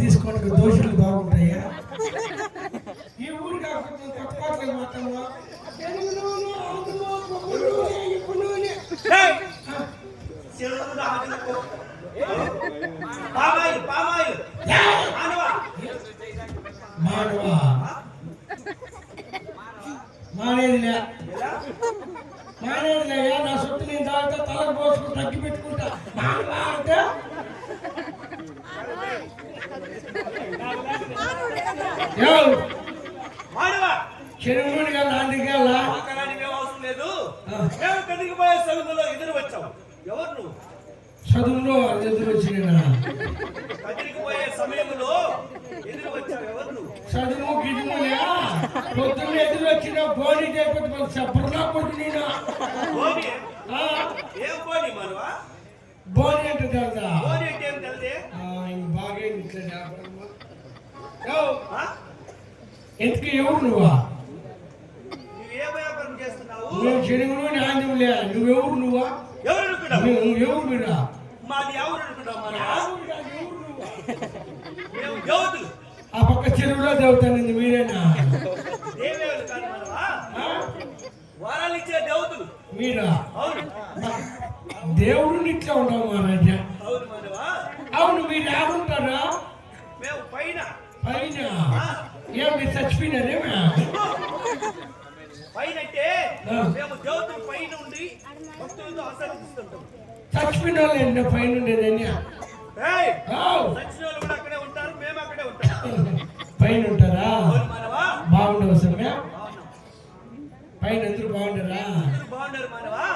తీసుకోవడానికి దోషులు బాగుంటాయా? ఈ ఊరు కాకపోతే కొత్త కోటలు మాత్రము మానేదిలే నా సొత్తు నేను తాగుతా తలకు పోసుకుని తగ్గి పెట్టుకుంటా అంటే చెరువుని కదా అందుకే అవసరం లేదు. కదిగిపోయే చదువులో ఎదురు వచ్చావు. ఎవరు నువ్వు? చదువులో ఎదురు వచ్చిన కదిగిపోయే సమయంలో ఎదురు వచ్చావు. ఎవరు నువ్వు? చదువు గిదుములే పొద్దున్న ఎదురు వచ్చిన బోని చేయకపోతే చెప్పరులా కొడుకు నేను ఏం బోని మనవా? బోని అంటే తెలుసా? బోని అంటే ఏం తెలియదే? బాగా ఇట్లా ఎందుకు ఎవరు నువ్వా? నువ్వు ఏ వ్యాపారం చేస్తున్నావు? నువ్వు చెరువులు ఆంధ్రులే. నువ్వెవరు నువ్వా? ఎవరు అనుకున్నావు? ఎవరు మీరా? మాది ఎవరు అనుకున్నావు? మేము దేవతలు. ఆ పక్క చెరువులో దేవతానండి మీరేనా? దేవేవులు కాదు మనవా, వరాలు ఇచ్చే దేవతలు మీరా? అవును. దేవుడిని ఇట్లా ఉండవు మహారాజా. అవును మనవా. అవును, మీరు ఆడుంటారా? మేము పైన పైన ఏం మీరు చచ్చిపోయినారేమా? పైన అంటే మేము దేవతలు పైన ఉండి భక్తులతో ఆశీర్వదిస్తుంటాం. చచ్చిపోయిన వాళ్ళు పైన ఉండేదని చచ్చిన వాళ్ళు కూడా అక్కడే ఉంటారు. మేము అక్కడే ఉంటాం. పైన ఉంటారా? బాగుండవు సమయ పైన అందరూ బాగుండరా? బాగుండారు మనవా.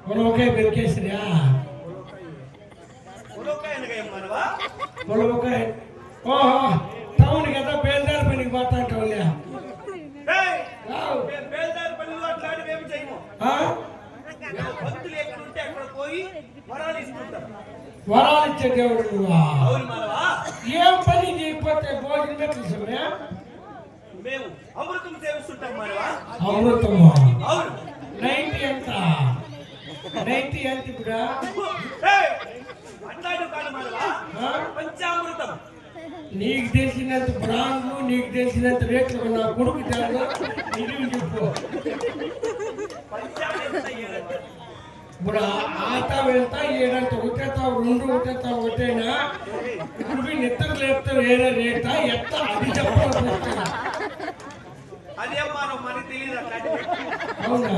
పొలవకాయ పెరికేసిరా? పొలవకాయ ఓహో టౌన్ కదా బేల్దారి పనికి పోతా అంటావులే. బేల్దారి పనులు అట్లాంటివి ఏమి చేయము. భక్తులు ఎక్కడ ఉంటే అక్కడ పోయి వరాలు ఇస్తుంటారు. వరాలు ఇచ్చే దేవుడు నువ్వా? అవును మనవా. ఏం పని చేయకపోతే భోజనం పెట్టిసా? మేము అమృతం సేవిస్తుంటాం మనవా. అమృతము? అవును. 90 ఎంత? 90 ఎంత ఇప్పుడు? అట్లాంటి కాదు మనవా, పంచామృతం. నీకు తెలిసినంత బ్రాండ్లు నీకు తెలిసినంత రేట్లు నా కొడుకు చాలా నిలువు చెప్పు. ఇప్పుడు ఆట వెళ్తా ఏడంత ఒకటేతావు 2 ఒకటేతావు ఒకటేనా? ఇప్పుడు నిద్ర లేపుతావు ఏదో రేటా ఎత్త అది చెప్పాలి. అవునా?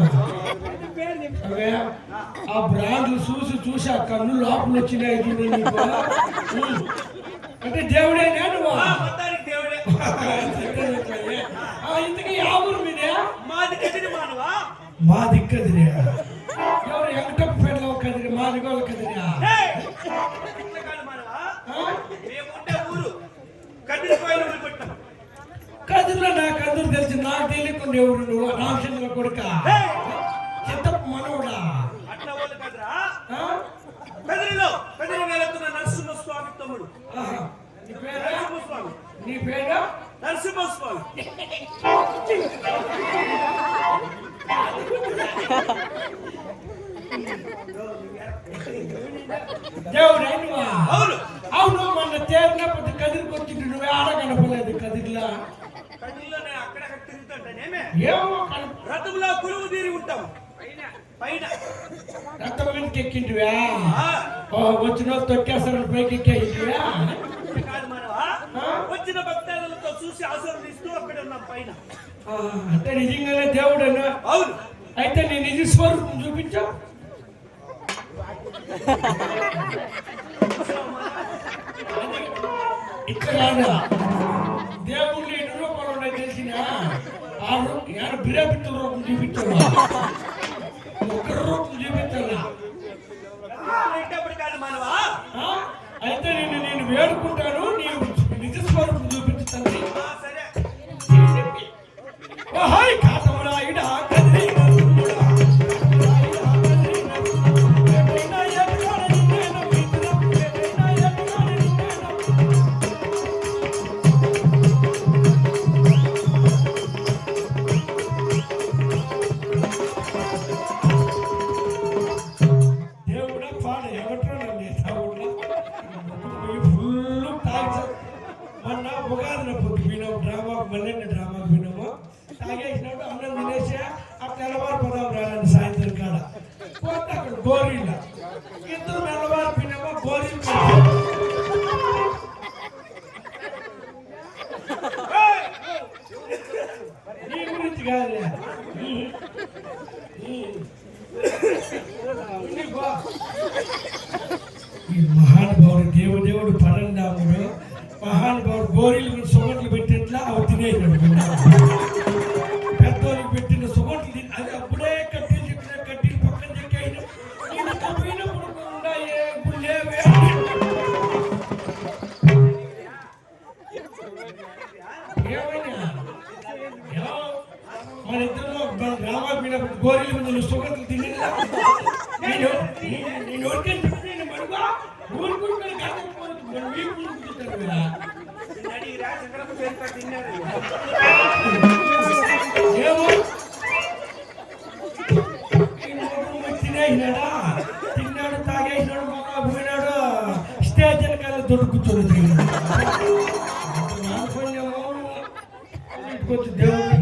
అవే ఆ బ్రాండ్లు చూసి ఆ కన్ను లోపల వచ్చినాయి అంటే దేవుడేనా నువ్వు? ఇంతకీ ఆ ఊరు మీదే? మాది కదిరి మానవా. మాది కదిరి. ఎవరు వెంకటప్ప పేర్లో కదిరి మాది గోళ్ళ కదిరియా? కదిరిలో నాకు అందరూ తెలిసి నాకు తెలియకుండా ఎవరు నువ్వు? రామచంద్ర కొడుక చిత్తప్ప మనవుడా? అట్లా వాళ్ళు కదరా. కదిరిలో కదిరి వెళుతున్న నరసింహస్వామి తమ్ముడు. నీ పేరు? నరసింహస్వామి. దేవుడు అయినవా? అవును. అవును, మన తేరినప్పుడు కదిరికి వచ్చింది నువ్వే ఆడ కనపలేదు. కదిరిలో నేను అక్కడక్కడ తిరుగుతుంటానేమే. ఏమో రథంలో కొలువు తీరి ఉంటాం పైన. రథం వెనక్కి ఎక్కింటివా? వచ్చిన తొక్కేస్తారని పైకి ఎక్కివా? కాదు మనవా, వచ్చిన భక్తులతో చూసి ఆశీర్వదిస్తూ అక్కడ ఉన్నాం పైన. అంటే నిజంగానే దేవుడేనా? అవును. అయితే నీ నిజ స్వరూపం చూపించావు. ఇక్కడ దేవుళ్ళు ఎన్ని రూపాయలు ఉన్నాయి తెలిసిన ఆ రూపం బిరాపిత్తుల రూపం చూపించావా? ఒకరి రూపం చూపించాలా? కాదు మనవా. అయితే నేను వేడుకుంటాను, నీవు నిజ స్వరూపం చూపించుతాను. కాతమరా ఇడ దేవుడా పాడ ఎవట్రా నన్ను ఫుల్ తాగి మొన్న ఉగాదిన పొద్దు విన్నాము డ్రామాకు మళ్ళీ డ్రామాకు విన్నాము తాగేసినప్పుడు అన్నం తినేసి ఆ తెల్లవారు పదాం రాలని సాయంత్రం కాడ పోతే అక్కడ గోరీల ఇద్దరు తెల్లవారు విన్నామో గోరీలు నీ గురించి కాదులే ఈ మహానుభావుడు దేవుడు పరంధాముడు మహానుభావుడు గోరీలు సుగంట్లు పెట్టినట్లా అవి తినేసాడు పెద్దోళ్ళకి పెట్టిన సుగంట్లు అది అప్పుడే కట్టీలు చెప్పిన కట్టీలు పక్కన చెక్కాయిన పోయినప్పుడు ఉన్నాయే ఇప్పుడు లేవే ఏమైనా మన ఇద్దరు గ్రామాలు పోయినప్పుడు గోరీలు ముందు సుగంట్లు తినే నేను ఎవరికైనా నేను మడుగా ఊరుకుంటాను కదా ఏమో తినేసినాడా తిన్నాడు తాగేసినాడు మళ్ళా పోయినాడు స్టేజ్ వెనకాల దొడ్డు కూర్చొని కొంచెం దేవుడు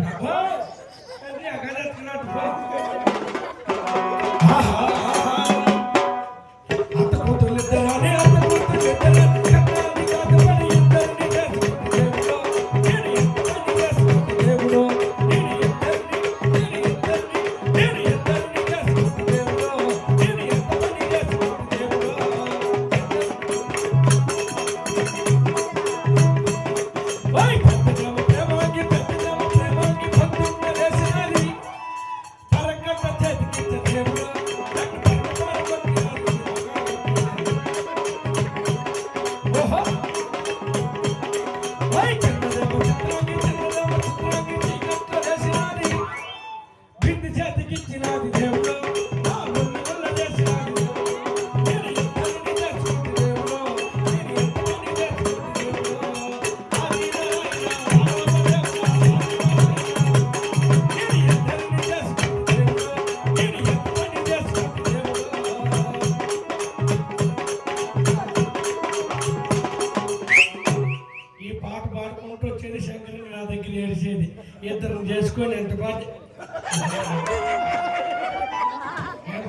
వచ్చేది శంకరుని నా దగ్గర ఏడిసేది ఇద్దరు చేసుకొని ఎంత బాధ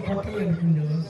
కొట్టలు అనుకున్నాను